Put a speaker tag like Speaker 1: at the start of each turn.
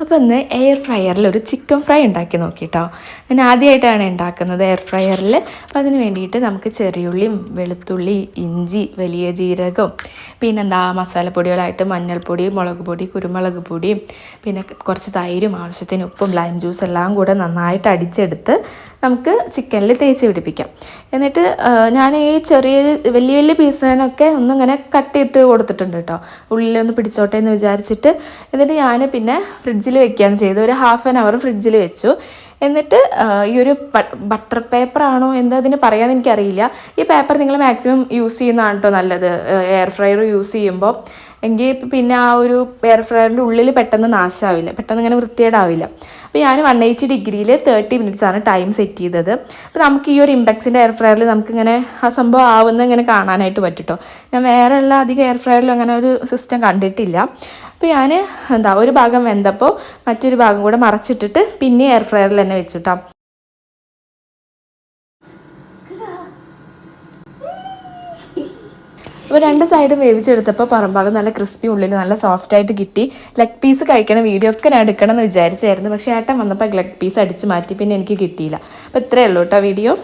Speaker 1: അപ്പോൾ ഇന്ന് എയർ ഫ്രയറിൽ ഒരു ചിക്കൻ ഫ്രൈ ഉണ്ടാക്കി നോക്കിട്ടോ. ഞാൻ ആദ്യമായിട്ടാണ് ഉണ്ടാക്കുന്നത് എയർ ഫ്രയറിൽ. അപ്പോൾ അതിന് വേണ്ടിയിട്ട് നമുക്ക് ചെറിയുള്ളിയും വെളുത്തുള്ളി, ഇഞ്ചി, വലിയ ജീരകം, പിന്നെന്താ മസാലപ്പൊടികളായിട്ട് മഞ്ഞൾപ്പൊടി, മുളക് പൊടി, കുരുമുളക് പൊടിയും പിന്നെ കുറച്ച് തൈരും ആവശ്യത്തിന് ഉപ്പും ലൈം ജ്യൂസ് എല്ലാം കൂടെ നന്നായിട്ട് അടിച്ചെടുത്ത് നമുക്ക് ചിക്കനിൽ തേച്ച് പിടിപ്പിക്കാം. എന്നിട്ട് ഞാൻ ഈ ചെറിയ വലിയ വലിയ പീസിനൊക്കെ ഒന്നിങ്ങനെ കട്ടിയിട്ട് കൊടുത്തിട്ടുണ്ട് കേട്ടോ, ഉള്ളിലൊന്ന് പിടിച്ചോട്ടെ എന്ന് വിചാരിച്ചിട്ട്. എന്നിട്ട് ഞാൻ പിന്നെ ഫ്രിഡ്ജിൽ വെക്കുകയാണ് ചെയ്തത്. ഒരു ഹാഫ് ആൻ അവർ ഫ്രിഡ്ജിൽ വെച്ചു. എന്നിട്ട് ഈ ഒരു ബട്ടർ പേപ്പറാണോ എന്താ അതിന് പറയാമെന്ന് എനിക്കറിയില്ല. ഈ പേപ്പർ നിങ്ങൾ മാക്സിമം യൂസ് ചെയ്യുന്നതാണ് കേട്ടോ നല്ലത് എയർ ഫ്രയർ യൂസ് ചെയ്യുമ്പോൾ. എങ്കിൽ പിന്നെ ആ ഒരു എയർ ഫ്രയറിൻ്റെ ഉള്ളിൽ പെട്ടെന്ന് നാശമാവില്ല, പെട്ടെന്ന് ഇങ്ങനെ വൃത്തികേടാവില്ല. അപ്പോൾ ഞാൻ 180 ഡിഗ്രിയിൽ 30 മിനിറ്റ്സാണ് ടൈം സെറ്റ് ചെയ്തത്. അപ്പോൾ നമുക്ക് ഈ ഒരു ഇമ്പെക്സിൻ്റെ എയർ ഫ്രയറിൽ നമുക്കിങ്ങനെ ആ സംഭവം ആവുന്ന ഇങ്ങനെ കാണാനായിട്ട് പറ്റും കേട്ടോ. ഞാൻ വേറെ ഉള്ള അധികം എയർ ഫ്രയറിലും അങ്ങനെ ഒരു സിസ്റ്റം കണ്ടിട്ടില്ല. അപ്പോൾ ഞാൻ ഒരു ഭാഗം വെന്തപ്പോൾ മറ്റൊരു ഭാഗം കൂടെ മറച്ചിട്ടിട്ട് പിന്നെ എയർ ഫ്രയറിൽ തന്നെ വെച്ചു കേട്ടോ. അപ്പോൾ രണ്ട് സൈഡും വേവിച്ചെടുത്തപ്പോൾ പുറംഭാഗം നല്ല ക്രിസ്പി, ഉള്ളിൽ നല്ല സോഫ്റ്റായിട്ട് കിട്ടി. ലെഗ് പീസ് കഴിക്കണ വീഡിയോ ഒക്കെ ഞാൻ എടുക്കണം എന്ന് വിചാരിച്ചായിരുന്നു. പക്ഷേ ഏട്ടൻ വന്നപ്പോൾ ലെഗ് പീസ് അടിച്ച് മാറ്റി, പിന്നെ എനിക്ക് കിട്ടിയില്ല. അപ്പോൾ ഇത്രയേ ഉള്ളൂ കേട്ടോ വീഡിയോ.